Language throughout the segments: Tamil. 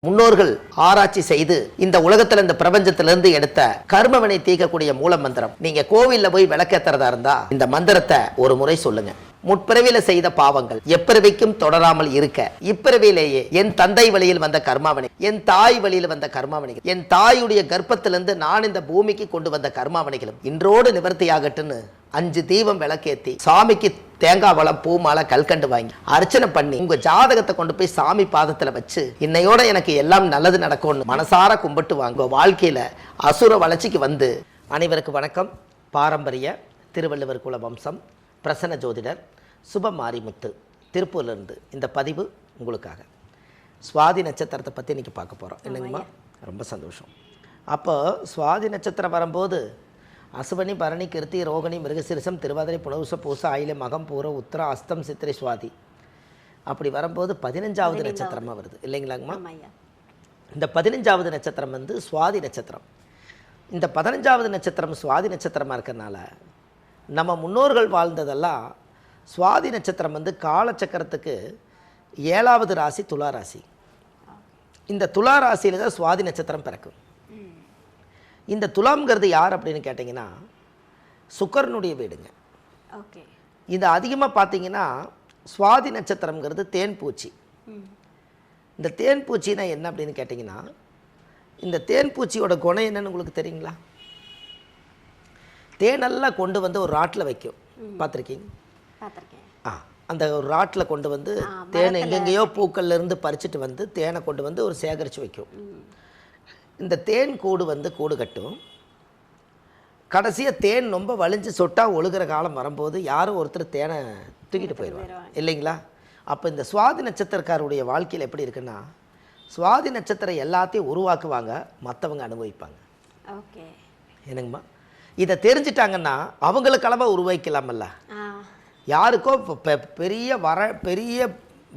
முன்னோர்கள் ஆராய்ச்சி செய்து இந்த உலகத்துல இந்த பிரபஞ்சத்திலிருந்து எடுத்த கர்மவினை தீர்க்கக்கூடிய மூல மந்திரம். நீங்க கோவில்ல போய் விளக்கேத்துறதா இருந்தா இந்த மந்திரத்தை ஒரு முறை சொல்லுங்க. முற்பிறவியில செய்த பாவங்கள் எப்பிறவிக்கும் தொடராமல் இருக்க இப்பிறவியிலேயே என் தந்தை வழியில் வந்த கர்மாவினை, என் தாய் வழியில் வந்த கர்மாவினைகள், என் தாயுடைய கர்ப்பத்திலிருந்து நான் இந்த பூமிக்கு கொண்டு வந்த கர்மாவினைகளும் இன்றோடு நிவர்த்தியாகட்டுன்னு 5 தீபம் விளக்கேத்தி சாமிக்கு தேங்காய் வளம் பூ மாலை கல்கண்டு வாங்கி அர்ச்சனை பண்ணி உங்க ஜாதகத்தை கொண்டு போய் சாமி பாதத்துல வச்சு இன்னையோட எனக்கு எல்லாம் நல்லது நடக்கும்னு மனசார கும்பிட்டு வாங்க. வாழ்க்கையில அசுர வளர்ச்சிக்கு வந்து. அனைவருக்கு வணக்கம். பாரம்பரிய திருவள்ளுவர் குல வம்சம் பிரசன்ன ஜோதிடர் சுப மாரிமுத்து திருப்பூர்லேருந்து இந்த பதிவு உங்களுக்காக. சுவாதி நட்சத்திரத்தை பற்றி இன்றைக்கி பார்க்க போகிறோம். என்னங்கம்மா? ரொம்ப சந்தோஷம். அப்போ சுவாதி நட்சத்திரம் வரும்போது அசுவனி பரணி கிருத்தி ரோகிணி மிருகசிரிசம் திருவாதிரை புனர்வசு பூச ஆயிலை மகம் பூர உத்திர அஸ்தம் சித்திரை சுவாதி அப்படி வரும்போது 15வது நட்சத்திரமாக வருது இல்லைங்களாங்கம்மா? இந்த 15வது நட்சத்திரம் வந்து சுவாதி நட்சத்திரம். இந்த 15வது நட்சத்திரம் சுவாதி நட்சத்திரமாக இருக்கிறனால நம்ம முன்னோர்கள் வாழ்ந்ததெல்லாம் சுவாதி நட்சத்திரம் வந்து காலச்சக்கரத்துக்கு 7வது ராசி துலா ராசி. இந்த துலா ராசியில் தான் சுவாதி நட்சத்திரம் பிறக்கும். இந்த துலாம்ங்கிறது யார் அப்படின்னு கேட்டிங்கன்னா சுக்கரனுடைய வீடுங்க. ஓகே. இது அதிகமாக பார்த்தீங்கன்னா சுவாதி நட்சத்திரம்ங்கிறது தேன்பூச்சி. இந்த தேன்பூச்சினா என்ன அப்படின்னு கேட்டிங்கன்னா இந்த தேன்பூச்சியோட குணம் என்னன்னு உங்களுக்கு தெரியுங்களா? தேனெல்லாம் கொண்டு வந்து ஒரு ராட்டில் வைக்கும். பார்த்துருக்கீங்க? அந்த ஒரு ராட்டில் கொண்டு வந்து தேனை எங்கெங்கேயோ பூக்கள்லேருந்து பறிச்சுட்டு வந்து தேனை கொண்டு வந்து ஒரு சேகரித்து வைக்கும். இந்த தேன் கூடு வந்து கூடு கட்டும். கடைசியாக தேன் ரொம்ப வலிஞ்சு சொட்டாக ஒழுகிற காலம் வரும்போது யாரும் ஒருத்தர் தேனை தூக்கிட்டு போயிடுவாங்க இல்லைங்களா? அப்போ இந்த சுவாதி நட்சத்திரக்காருடைய வாழ்க்கையில் எப்படி இருக்குன்னா சுவாதி நட்சத்திரம் எல்லாத்தையும் உருவாக்குவாங்க, மற்றவங்க அனுபவிப்பாங்க. ஓகே. என்னங்கம்மா? இதை தெரிஞ்சிட்டாங்கன்னா அவங்களுக்கு அளவாக உருவாக்கலாமல்ல. யாருக்கோ பெரிய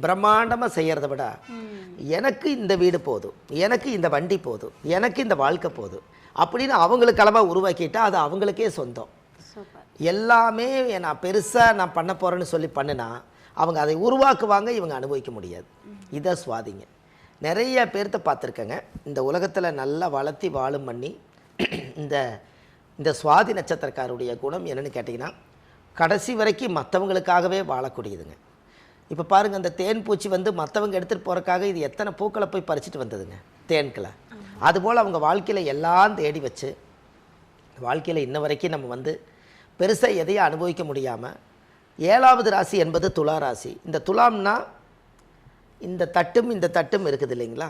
பிரம்மாண்டமாக செய்கிறத விட எனக்கு இந்த வீடு போதும், எனக்கு இந்த வண்டி போதும், எனக்கு இந்த வாழ்க்கை போதும் அப்படின்னு அவங்களுக்கு அளவாக உருவாக்கிட்டா அது அவங்களுக்கே சொந்தம். எல்லாமே நான் பெருசாக நான் பண்ண போகிறேன்னு சொல்லி பண்ணினா அவங்க அதை உருவாக்குவாங்க, இவங்க அனுபவிக்க முடியாது. இதை சுவாதிங்க. நிறைய பேர்த்த பார்த்துருக்கேங்க இந்த உலகத்தில் நல்லா வளர்த்தி வாழும் பண்ணி இந்த சுவாதி நட்சத்திரக்காருடைய குணம் என்னென்னு கேட்டிங்கன்னா கடைசி வரைக்கும் மற்றவங்களுக்காகவே வாழக்கூடியதுங்க. இப்போ பாருங்கள், அந்த தேன் பூச்சி வந்து மற்றவங்க எடுத்துகிட்டு போகிறக்காக இது எத்தனை பூக்களை போய் பறிச்சுட்டு வந்ததுங்க தேன்களை. அதுபோல் அவங்க வாழ்க்கையில் எல்லாம் தேடி வச்சு வாழ்க்கையில் இன்ன வரைக்கும் நம்ம வந்து பெருசாக எதையும் அனுபவிக்க முடியாமல் 7வது ராசி என்பது துலா ராசி. இந்த துலாம்னா இந்த தட்டும் இருக்குது இல்லைங்களா?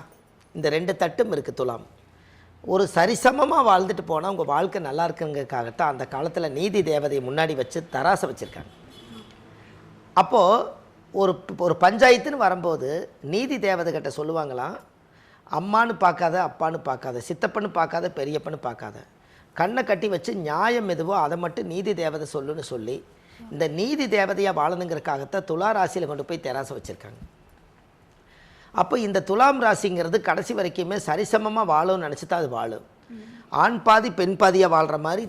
இந்த 2 தட்டும் இருக்குது துலாம். ஒரு சரிசமமாக வாழ்ந்துட்டு போனால் உங்கள் வாழ்க்கை நல்லா இருக்குங்கிறதுக்காகத்தான் அந்த காலத்தில் நீதி தேவதையை முன்னாடி வச்சு தராசை வச்சுருக்காங்க. அப்போது ஒரு பஞ்சாயத்துன்னு வரும்போது நீதி தேவதைகிட்ட சொல்லுவாங்களாம், அம்மானு பார்க்காத, அப்பான்னு பார்க்காத, சித்தப்பன்னு பார்க்காத, பெரியப்பன்னு பார்க்காத, கண்ணை கட்டி வச்சு நியாயம் எதுவோ அதை மட்டும் நீதி தேவதை சொல்லுன்னு சொல்லி இந்த நீதி தேவதையாக வாழணுங்கிறதுக்காகத்தான் துலா ராசியில் கொண்டு போய் தராசை வச்சுருக்காங்க. அப்போ இந்த துலாம் ராசிங்கிறது கடைசி வரைக்குமே சரிசமமாக வாழும்னு நினச்சி தான் அது வாழும். ஆண் பாதி பெண் பாதியாக வாழ்கிற மாதிரி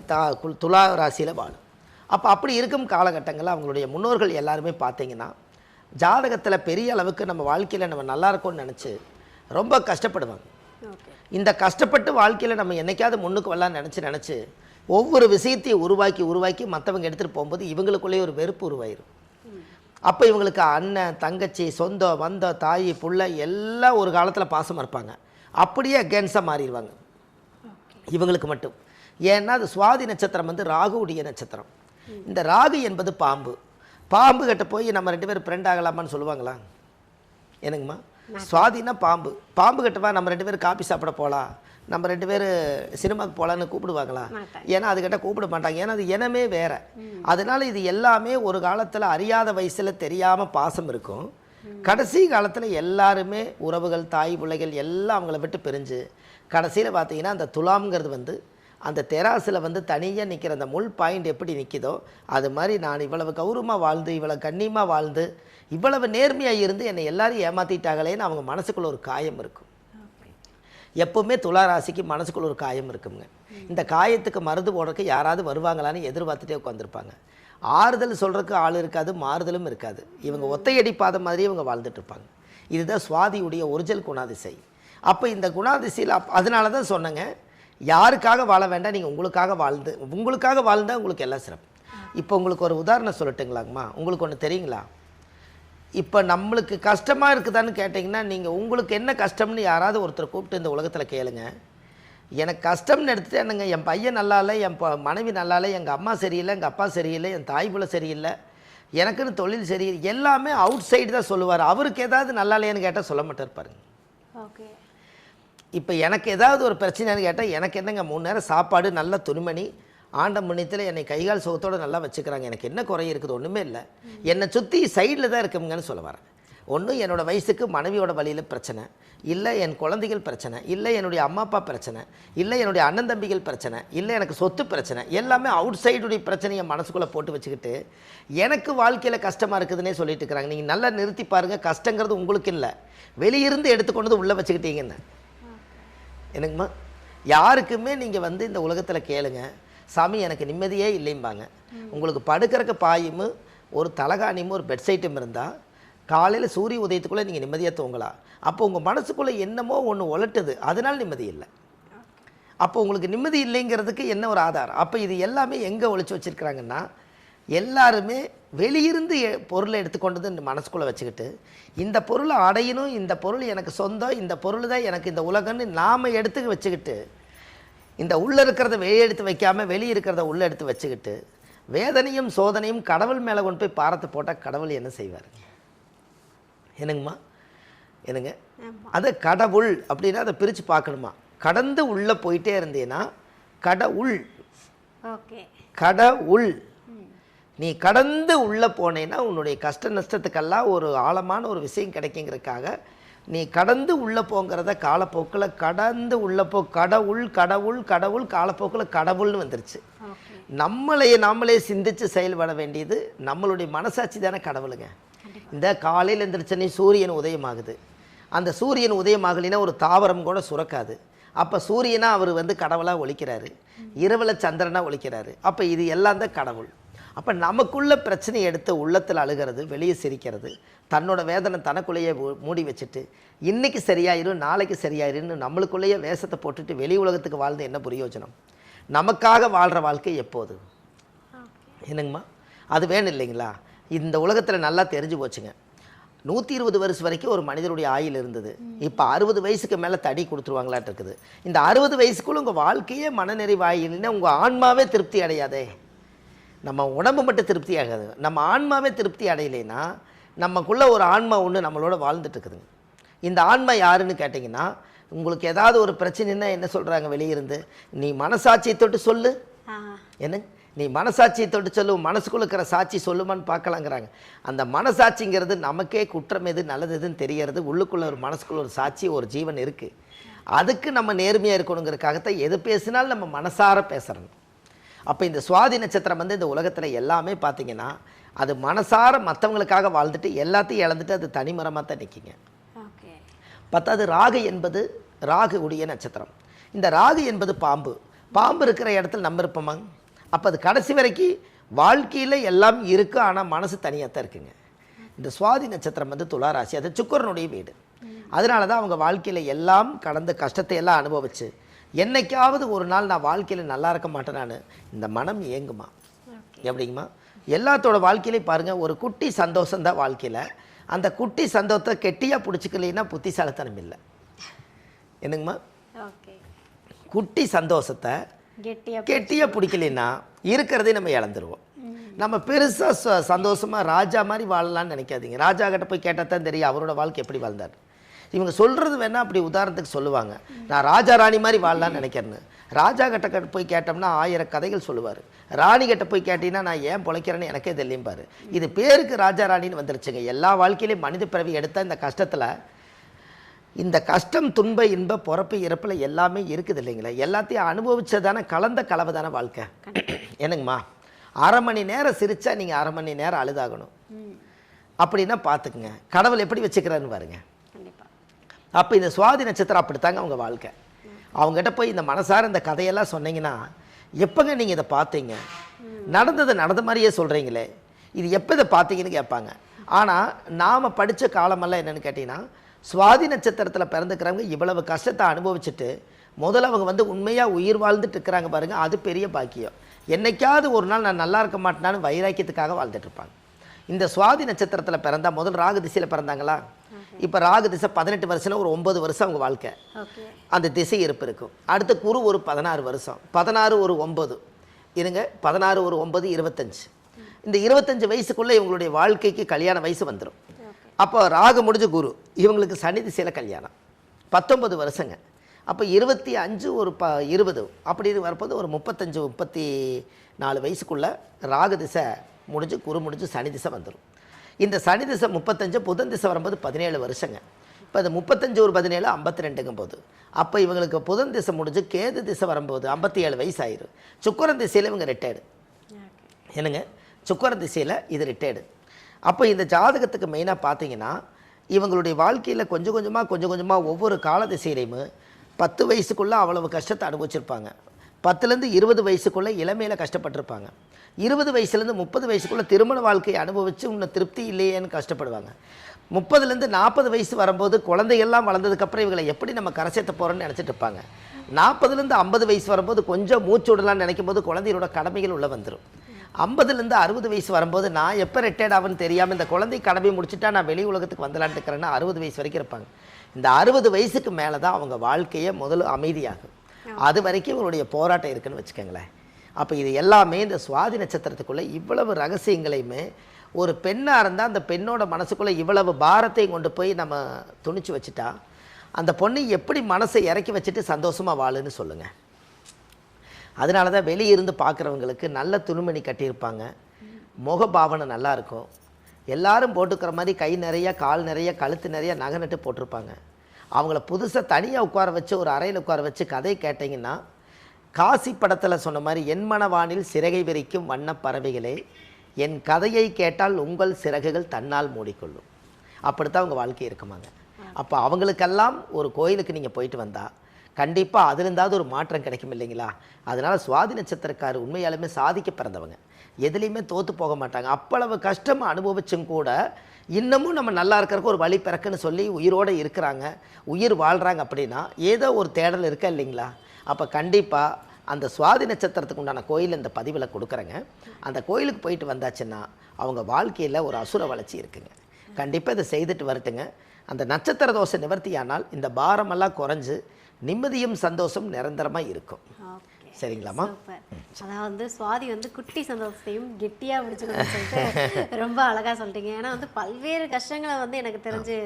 துலா ராசியில் வாழும். அப்போ அப்படி இருக்கும் காலகட்டங்களில் அவங்களுடைய முன்னோர்கள் எல்லாருமே பார்த்தீங்கன்னா ஜாதகத்தில் பெரிய அளவுக்கு நம்ம வாழ்க்கையில் நம்ம நல்லா இருக்கோம்னு நினச்சி ரொம்ப கஷ்டப்படுவாங்க. இந்த கஷ்டப்பட்டு வாழ்க்கையில் நம்ம என்றைக்காவது முன்னுக்கு வரலான்னு நினச்சி ஒவ்வொரு விஷயத்தையும் உருவாக்கி மற்றவங்க எடுத்துகிட்டு போகும்போது இவங்களுக்குள்ளேயே ஒரு வெறுப்பு உருவாயிரும். அப்போ இவங்களுக்கு அண்ணன் தங்கச்சி சொந்தம் வந்த தாய் புள்ள எல்லாம் ஒரு காலத்தில் பாசமாக இருப்பாங்க, அப்படியே அகேன்ஸ்டாக மாறிடுவாங்க இவங்களுக்கு மட்டும். ஏன்னா அது சுவாதி நட்சத்திரம் வந்து ராகுவுடைய நட்சத்திரம். இந்த ராகு என்பது பாம்பு கிட்ட போய் நம்ம 2 பேரும் ஃப்ரெண்ட் ஆகலாமான்னு சொல்லுவாங்களா? என்னங்கம்மா? சுவாதினா பாம்பு கிட்டவா நம்ம 2 பேரும் காபி சாப்பிட போகலாம், நம்ம 2 பேர் சினிமாவுக்கு போகலான்னு கூப்பிடுவாங்களா? ஏன்னா அதுக்கிட்ட கூப்பிட மாட்டாங்க. ஏன்னா அது இனமே வேறு. அதனால் இது எல்லாமே ஒரு காலத்தில் அறியாத வயசில் தெரியாமல் பாசம் இருக்கும். கடைசி காலத்தில் எல்லாருமே உறவுகள் தாய் பிள்ளைகள் எல்லாம் அவங்கள விட்டு பிரிஞ்சு கடைசியில் பார்த்தீங்கன்னா அந்த துலாம்ங்கிறது வந்து அந்த தெராசில் வந்து தனியாக நிற்கிற அந்த முள் பாயிண்ட் எப்படி நிற்கிதோ அது மாதிரி நான் இவ்வளவு கௌரவமாக வாழ்ந்து இவ்வளவு கண்ணியமாக வாழ்ந்து இவ்வளவு நேர்மையாக இருந்து என்னை எல்லாரும் ஏமாற்றிட்டாங்களேன்னு அவங்க மனசுக்குள்ள ஒரு காயம் இருக்கும். எப்போவுமே துலா ராசிக்கு மனசுக்குள்ள ஒரு காயம் இருக்குங்க. இந்த காயத்துக்கு மருந்து போடுறதுக்கு யாராவது வருவாங்களான்னு எதிர்பார்த்துட்டே உட்காந்துருப்பாங்க. ஆறுதல் சொல்கிறதுக்கு ஆள் இருக்காது, மாறுதலும் இருக்காது. இவங்க ஒத்தையடி பாதை மாதிரி இவங்க வாழ்ந்துட்டு இருப்பாங்க. இதுதான் சுவாதியுடைய ஒரிஜினல் குணாதிசை. அப்போ இந்த குணாதிசையில் அதனால தான் சொன்னேங்க, யாருக்காக வாழ வேண்டாம், நீங்கள் உங்களுக்காக வாழ்ந்தால் உங்களுக்கு எல்லாம் சிறப்பு. இப்போ உங்களுக்கு ஒரு உதாரணம் சொல்லட்டுங்களாங்கம்மா? உங்களுக்கு ஒன்று தெரியுங்களா? இப்போ நம்மளுக்கு கஷ்டமாக இருக்குதான்னு கேட்டிங்கன்னா, நீங்கள் உங்களுக்கு என்ன கஷ்டம்னு யாராவது ஒருத்தர் கூப்பிட்டு இந்த உலகத்தில் கேளுங்க. எனக்கு கஷ்டம்னு எடுத்துகிட்டு என்னங்க, என் பையன் நல்லா இல்லை, என் மனைவி நல்லா இல்லை, எங்கள் அம்மா சரியில்லை, எங்கள் அப்பா சரியில்லை, என் தாய் புள்ள சரியில்லை, எனக்குன்னு தொழில் சரியில்லை, எல்லாமே அவுட் சைடு தான் சொல்லுவார். அவருக்கு ஏதாவது நல்லா இல்லையான்னு கேட்டால் சொல்ல மாட்டார் பாருங்க. ஓகே. இப்போ எனக்கு ஏதாவது ஒரு பிரச்சனைன்னு கேட்டால், எனக்கு என்னங்க 3 நேரம் சாப்பாடு, நல்ல துணிமணி, ஆண்ட முன்னியத்தில் என்னை கைகால் சுகத்தோடு நல்லா வச்சுக்கிறாங்க, எனக்கு என்ன குறை இருக்குது? ஒன்றுமே இல்லை. என்னை சுற்றி சைடில் தான் இருக்குங்கன்னு சொல்ல வரேன். ஒன்று என்னோடய வயசுக்கு மனைவியோட வழியில் பிரச்சனை, இல்லை என் குழந்தைகள் பிரச்சனை, இல்லை என்னுடைய அம்மா அப்பா பிரச்சனை, இல்லை என்னுடைய அண்ணன் தம்பிகள் பிரச்சனை, இல்லை எனக்கு சொத்து பிரச்சனை, எல்லாமே அவுட் சைடுடைய பிரச்சனையை மனசுக்குள்ளே போட்டு வச்சுக்கிட்டு எனக்கு வாழ்க்கையில் கஷ்டமாக இருக்குதுன்னே சொல்லிட்டு இருக்கிறாங்க. நீங்கள் நல்லா நிறுத்தி பாருங்கள், கஷ்டங்கிறது உங்களுக்கு இல்லை, வெளியிருந்து எடுத்துக்கொண்டு உள்ளே வச்சுக்கிட்டீங்கன்னு. எனக்குமா யாருக்குமே நீங்கள் இந்த உலகத்தில் கேளுங்க, சாமி எனக்கு நிம்மதியே இல்லைம்பாங்க. உங்களுக்கு படுக்கிறக்கு பாயும் ஒரு தலகாணியும் ஒரு பெட்சைட்டும் இருந்தால் காலையில் சூரிய உதயத்துக்குள்ளே நீங்கள் நிம்மதியாக தூங்கலாம். அப்போ உங்கள் மனசுக்குள்ளே என்னமோ ஒன்று உலட்டுது, அதனால் நிம்மதி இல்லை. அப்போ உங்களுக்கு நிம்மதி இல்லைங்கிறதுக்கு என்ன ஒரு ஆதாரம்? அப்போ இது எல்லாமே எங்கே ஒழிச்சு வச்சுருக்கிறாங்கன்னா, எல்லாருமே வெளியிருந்து பொருளை எடுத்துக்கொண்டு வந்து மனசுக்குள்ளே வச்சுக்கிட்டு, இந்த பொருளை அடையணும், இந்த பொருள் எனக்கு சொந்தம், இந்த பொருள் தான் எனக்கு இந்த உலகம்னு நாம் எடுத்து வச்சுக்கிட்டு, இந்த உள்ளே இருக்கிறத வெளியே எடுத்து வைக்காமல் வெளியே இருக்கிறத உள்ளே எடுத்து வச்சுக்கிட்டு, வேதனையும் சோதனையும் கடவுள் மேலே கொண்டு போய் பாரத்தை போட்டால் கடவுள் என்ன செய்வார்? என்னங்கம்மா? என்னங்க? அதை கடவுள் அப்படின்னா அதை பிரித்து பார்க்கணுமா? கடந்து உள்ளே போயிட்டே இருந்தேன்னா கடவுள். ஓகே. கடவுள். நீ கடந்து உள்ளே போனேன்னா உன்னுடைய கஷ்ட நஷ்டத்துக்கெல்லாம் ஒரு ஆழமான ஒரு விஷயம் கிடைக்குங்கிறதுக்காக நீ கடந்து உள்ளே போங்கிறத காலப்போக்கில் கடந்து உள்ளே கடவுள் கடவுள் கடவுள் காலப்போக்கில் கடவுள்னு வந்துருச்சு. நாமளே சிந்தித்து செயல்பட வேண்டியது நம்மளுடைய மனசாட்சி தானே கடவுளுங்க. இந்த காலையில் எழுந்திரிச்சனே சூரியன் உதயமாகுது, அந்த சூரியன் உதயமாகலினா ஒரு தாவரம் கூட சுரக்காது. அப்போ சூரியனா அவர் கடவுளாக ஒழிக்கிறாரு, இரவில் சந்திரனாக ஒழிக்கிறாரு. அப்போ இது எல்லாம் தான் கடவுள். அப்போ நமக்குள்ள பிரச்சனை எடுத்து உள்ளத்தில் அழுகிறது, வெளியே சிரிக்கிறது, தன்னோட வேதனை தனக்குள்ளேயே மூடி வச்சுட்டு இன்றைக்கி சரியாயிரும் நாளைக்கு சரியாயிருன்னு நம்மளுக்குள்ளேயே வேஷத்தை போட்டுட்டு வெளி உலகத்துக்கு வாழ்ந்து என்ன பிரயோஜனம்? நமக்காக வாழ்கிற வாழ்க்கை எப்போது? என்னங்கம்மா? அது வேணும் இல்லைங்களா? இந்த உலகத்தில் நல்லா தெரிஞ்சு போச்சுங்க. 120 வருஷம் வரைக்கும் ஒரு மனிதனுடைய ஆயுள் இருந்தது. இப்போ 60 வயசுக்கு மேலே தடி கொடுத்துருவாங்களாட்டு இருக்குது. இந்த 60 வயசுக்குள்ளே உங்கள் வாழ்க்கையே மனநிறைவு ஆயில்னா உங்கள் ஆன்மாவே திருப்தி அடையாதே. நம்ம உடம்பு மட்டும் திருப்தி ஆகாது, நம்ம ஆன்மாவே திருப்தி அடையலைன்னா நமக்குள்ளே ஒரு ஆன்மா ஒன்று நம்மளோட வாழ்ந்துட்டு இருக்குதுங்க. இந்த ஆன்மா யாருன்னு கேட்டிங்கன்னா, உங்களுக்கு ஏதாவது ஒரு பிரச்சனைன்னா என்ன சொல்கிறாங்க வெளியிருந்து? நீ மனசாட்சியை தொட்டு சொல்லு. என்ன? நீ மனசாட்சியை தொட்டு சொல்லு, மனசுக்குள்ள இருக்கிற சாட்சி சொல்லுமான்னு பார்க்கலாங்கிறாங்க. அந்த மனசாட்சிங்கிறது நமக்கே குற்றம் எது நல்லது எதுன்னு தெரியறது. உள்ளுக்குள்ள ஒரு மனசுக்குள்ள ஒரு சாட்சி, ஒரு ஜீவன் இருக்குது. அதுக்கு நம்ம நேர்மையாக இருக்கணுங்கிறதுக்காகத்தான் எது பேசினாலும் நம்ம மனசார பேசுகிறோம். அப்போ இந்த சுவாதி நட்சத்திரம் இந்த உலகத்தில் எல்லாமே பார்த்திங்கன்னா அது மனசார மற்றவங்களுக்காக வாழ்ந்துட்டு எல்லாத்தையும் இழந்துட்டு அது தனிமரமாக தான் நிற்கிங்க. பத்தாவது ராகு என்பது ராகு உடைய நட்சத்திரம். இந்த ராகு என்பது பாம்பு. பாம்பு இருக்கிற இடத்துல நம்ம இருப்போமாங்க? அப்போ அது கடைசி வரைக்கும் வாழ்க்கையில் எல்லாம் இருக்குது, ஆனால் மனசு தனியாக தான் இருக்குங்க. இந்த சுவாதி நட்சத்திரம் துளாராசி, அது சுக்கிரனுடைய வீடு. அதனால தான் அவங்க வாழ்க்கையில் எல்லாம் கடந்த கஷ்டத்தை எல்லாம் அனுபவிச்சு என்னைக்காவது ஒரு நாள் நான் வாழ்க்கையில் நல்லா இருக்க மாட்டேனான்னு இந்த மனம் ஏங்குமா? எப்படிங்கம்மா? எல்லாத்தோட வாழ்க்கையிலையும் பாருங்கள், ஒரு குட்டி சந்தோஷம்தான் வாழ்க்கையில். அந்த குட்டி சந்தோஷத்தை கெட்டியாக பிடிச்சிக்கலைன்னா புத்திசாலித்தனம் இல்லை. என்னங்கம்மா? குட்டி சந்தோஷத்தை கெட்டியாக பிடிக்கலைன்னா இருக்கிறதே நம்ம இழந்துருவோம். நம்ம பெருசாக சந்தோஷமாக ராஜா மாதிரி வாழலான்னு நினைக்காதீங்க. ராஜா கிட்ட போய் கேட்டால் தான் தெரியும் அவரோட வாழ்க்கை எப்படி வாழ்ந்தார். இவங்க சொல்கிறது வேணால் அப்படி உதாரணத்துக்கு சொல்லுவாங்க, நான் ராஜா ராணி மாதிரி வாழலான்னு நினைக்கிறேன்னு. ராஜா கிட்ட போய் கேட்டோம்னா 1000 கதைகள் சொல்லுவார். ராணி கிட்ட போய் கேட்டிங்கன்னா நான் ஏன் பிழைக்கிறேன்னு எனக்கே தெரியும்பாரு. இது பேருக்கு ராஜா ராணின்னு வந்துருச்சுங்க. எல்லா வாழ்க்கையிலையும் மனித பிறவி எடுத்தால் இந்த கஷ்டத்தில், இந்த கஷ்டம் துன்ப இன்ப பிறப்பு இறப்பில் எல்லாமே இருக்குது இல்லைங்களா? எல்லாத்தையும் அனுபவிச்சதானே கலந்த கலவை தானே வாழ்க்கை. என்னங்கம்மா? 1/2 மணி நேரம் சிரித்தா நீங்கள் 1/2 மணி நேரம் அழுதாகணும். அப்படின்னா பார்த்துக்குங்க கடவுள் எப்படி வச்சுக்கிறாருன்னு பாருங்க. அப்போ இந்த சுவாதி நட்சத்திரம் அப்படித்தாங்க அவங்க வாழ்க்கை. அவங்ககிட்ட போய் இந்த மனசார இந்த கதையெல்லாம் சொன்னீங்கன்னா, எப்போங்க நீங்கள் இதை பார்த்தீங்க? நடந்ததை நடந்த மாதிரியே சொல்கிறீங்களே, இது எப்போ இதை பார்த்தீங்கன்னு கேட்பாங்க. ஆனால் நாம் படித்த காலமெல்லாம் என்னென்னு கேட்டிங்கன்னா, சுவாதி நட்சத்திரத்தில் பிறந்துக்கிறவங்க இவ்வளவு கஷ்டத்தை அனுபவிச்சுட்டு முதல்ல அவங்க வந்து உண்மையாக உயிர் வாழ்ந்துட்டு இருக்கிறாங்க பாருங்கள், அது பெரிய பாக்கியம். என்னைக்காவது ஒரு நாள் நான் நல்லா இருக்க மாட்டேனான்னு வைராக்கியத்துக்காக வாழ்ந்துட்டு இருப்பாங்க. இந்த சுவாதி நட்சத்திரத்தில் பிறந்தா முதல் ராகு திசையில் பிறந்தாங்களா, இப்போ ராகு திசை 18 வருஷம், ஒரு 9 வருஷம் அவங்க வாழ்க்கை அந்த திசை இருப்பு இருக்கும். அடுத்த குரு ஒரு 16 வருஷம், 16 ஒரு 9 இருங்க, 16 ஒரு 9 25. இந்த 25 வயசுக்குள்ளே இவங்களுடைய வாழ்க்கைக்கு கல்யாண வயசு வந்துடும். அப்போ ராகு முடிஞ்ச குரு, இவங்களுக்கு சனி திசையில் கல்யாணம் 19 வருஷங்க. அப்போ 25 ஒரு 20 அப்படின்னு வரப்போது ஒரு 35 34 வயசுக்குள்ளே ராகு திசை முடிஞ்சு குரு முடிஞ்சு சனி திசை வந்துடும். இந்த சனி திசை 35, புதன் திசை வரும்போது 17 வருஷங்க. இப்போ அது 35 ஒரு 17 52ங்கும் போது அப்போ இவங்களுக்கு புதன் திசை முடிஞ்சு கேது திசை வரும்போது 57 வயசு ஆயிரும். சுக்கிரன் திசையில் இவங்க ரிட்டையர்டு. என்னங்க, சுக்கிரன் திசையில் இது ரிட்டையர்டு. அப்போ இந்த ஜாதகத்துக்கு மெயினாக பார்த்தீங்கன்னா இவங்களுடைய வாழ்க்கையில் கொஞ்சம் கொஞ்சமாக ஒவ்வொரு கால திசையிலையுமே 10 வயசுக்குள்ளே அவ்வளவு கஷ்டத்தை அனுபவிச்சிருப்பாங்க. 10லேருந்து 20 வயசுக்குள்ளே இளமையில் கஷ்டப்பட்டிருப்பாங்க. 20 வயசுலேருந்து 30 வயசுக்குள்ளே திருமண வாழ்க்கையை அனுபவித்து இன்னும் திருப்தி இல்லையேன்னு கஷ்டப்படுவாங்க. 30லேருந்து 40 வயசு வரும்போது குழந்தைகள்லாம் வளர்ந்ததுக்கப்புறம் இவங்களை எப்படி நம்ம கரை சேர்த்த போகிறோன்னு நினச்சிட்டு இருப்பாங்க. 40லேருந்து 50 வயசு வரும்போது கொஞ்சம் மூச்சு விடலான்னு நினைக்கும் போது குழந்தையோட கடமைகள் உள்ளே வந்துடும். 50லேருந்து 60 வயசு வரும்போது நான் எப்போ ரிட்டையர்ட் ஆகுன்னு தெரியாமல் இந்த குழந்தை கடமை முடிச்சுட்டா நான் வெளி உலகத்துக்கு வந்துடலான்னு இருக்கிறேன்னா 60 வயசு வரைக்கும் இருப்பாங்க. இந்த 60 வயசுக்கு மேலே தான் அவங்க வாழ்க்கையை முதல்ல அமைதியாகும். அது வரைக்கும் இவங்களுடைய போராட்டம் இருக்குன்னு வச்சுக்கோங்களேன். அப்போ இது எல்லாமே இந்த சுவாதி நட்சத்திரத்துக்குள்ளே இவ்வளவு ரகசியங்களையுமே ஒரு பெண்ணாக இருந்தால் அந்த பெண்ணோட மனசுக்குள்ளே இவ்வளவு பாரத்தையும் கொண்டு போய் நம்ம துணிச்சு வச்சுட்டா அந்த பொண்ணை எப்படி மனசை இறக்கி வச்சுட்டு சந்தோஷமாக வாழுன்னு சொல்லுங்கள். அதனால தான் வெளியிருந்து பார்க்குறவங்களுக்கு நல்ல துணிமணி கட்டியிருப்பாங்க, முகபாவனை நல்லாயிருக்கும், எல்லாரும் போட்டுக்கிற மாதிரி கை நிறைய கால் நிறைய கழுத்து நிறைய நகை நட்டு போட்டிருப்பாங்க. அவங்கள புதுசாக தனியாக உட்கார வச்சு ஒரு அறையில் உட்கார வச்சு கதை கேட்டிங்கன்னா காசி படத்தில் சொன்ன மாதிரி என் மனவானில் சிறகை விரிக்கும் வண்ண பறவைகளே என் கதையை கேட்டால் உங்கள் சிறகுகள் தன்னால் மூடிக்கொள்ளும். அப்படித்தான் அவங்க வாழ்க்கை இருக்குமாங்க. அப்போ அவங்களுக்கெல்லாம் ஒரு கோயிலுக்கு நீங்கள் போயிட்டு வந்தால் கண்டிப்பாக அதுலேருந்தாவது ஒரு மாற்றம் கிடைக்கும் இல்லைங்களா. அதனால் சுவாதி நட்சத்திரக்காரர் உண்மையாலுமே சாதிக்க பிறந்தவங்க, எதுலேயுமே தோற்று போக மாட்டாங்க. அப்பளவு கஷ்டம் அனுபவிச்சும் கூட இன்னமும் நம்ம நல்லா இருக்கிறதுக்கு ஒரு வழி பிறக்குன்னு சொல்லி உயிரோடு இருக்கிறாங்க, உயிர் வாழ்கிறாங்க. அப்படின்னா ஏதோ ஒரு தேடல் இருக்கா இல்லைங்களா. அப்போ கண்டிப்பாக அந்த சுவாதி நட்சத்திரத்துக்கு உண்டான கோயில் இந்த பதிவில் கொடுக்குறேங்க. அந்த கோயிலுக்கு போயிட்டு வந்தாச்சுன்னா அவங்க வாழ்க்கையில் ஒரு அசுர வளர்ச்சி இருக்குங்க. கண்டிப்பாக இதை செய்துட்டு வரட்டுங்க. அந்த நட்சத்திர தோஷ நிவர்த்தியானால் இந்த பாரமெல்லாம் குறைஞ்சு நிம்மதியும் சந்தோஷம் நிரந்தரமாக இருக்கும். சரிங்களாம்மா? அதாவது சுவாதி வந்து குட்டி சந்தோஷத்தையும் கெட்டியாக பிடிச்சிக்கணும்னு சொல்லிட்டு ரொம்ப அழகாக சொல்லிட்டீங்க. ஏன்னா வந்து பல்வேறு கஷ்டங்களை வந்து எனக்கு தெரிஞ்சு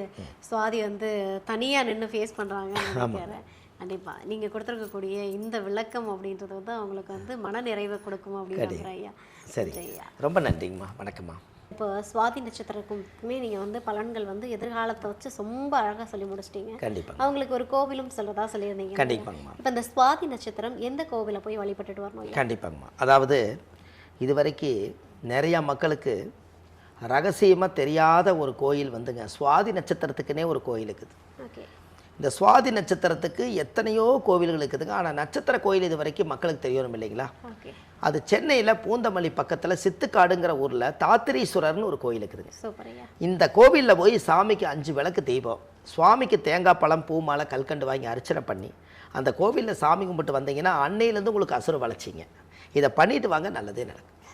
சுவாதி வந்து தனியாக நின்று ஃபேஸ் பண்ணுறாங்கன்னு நினைக்கிறேன். கண்டிப்பாக நீங்கள் கொடுத்துருக்கக்கூடிய இந்த விளக்கம் அப்படின்றது வந்து அவங்களுக்கு வந்து மன நிறைவை கொடுக்கும் அப்படின்னு ஐயா. சரி ஐயா, ரொம்ப நன்றிங்கம்மா. வணக்கம்மா. இப்போ சுவாதி நட்சத்திரக்குமே நீங்கள் வந்து பலன்கள் வந்து எதிர்காலத்தை வச்சு ரொம்ப அழகாக சொல்லி முடிச்சிட்டீங்க. கண்டிப்பாக அவங்களுக்கு ஒரு கோவிலும் சொல்கிறதா சொல்லியிருந்தீங்க. கண்டிப்பாங்கம்மா. இப்போ இந்த சுவாதி நட்சத்திரம் எந்த கோவிலை போய் வழிபட்டுட்டு வரணும்? கண்டிப்பாங்கம்மா. அதாவது இதுவரைக்கும் நிறையா மக்களுக்கு ரகசியமாக தெரியாத ஒரு கோயில் வந்துங்க, சுவாதி நட்சத்திரத்துக்குன்னே ஒரு கோயில் இருக்குது. ஓகே. இந்த சுவாதி நட்சத்திரத்துக்கு எத்தனையோ கோவில்கள் இருக்குதுங்க. ஆனால் நட்சத்திர கோயில் இது வரைக்கும் மக்களுக்கு தெரியணும் இல்லைங்களா. ஓகே. அது சென்னையில் பூந்தமல்லி பக்கத்தில் சித்துக்காடுங்கிற ஊரில் தாத்திரீஸ்வரர்னு ஒரு கோயில் இருக்குதுங்க. சூப்பரையா. இந்த கோவிலில் போய் சாமிக்கு 5 விளக்கு தீபம், சுவாமிக்கு தேங்காய் பழம் பூ மாலை கல்கண்டு வாங்கி அர்ச்சனை பண்ணி அந்த கோவிலில் சாமி கும்பிட்டு வந்தீங்கன்னா அன்னையிலேருந்து உங்களுக்கு அசுர வளர்ச்சிங்க. இதை பண்ணிட்டு வாங்க, நல்லதே நடக்கும்.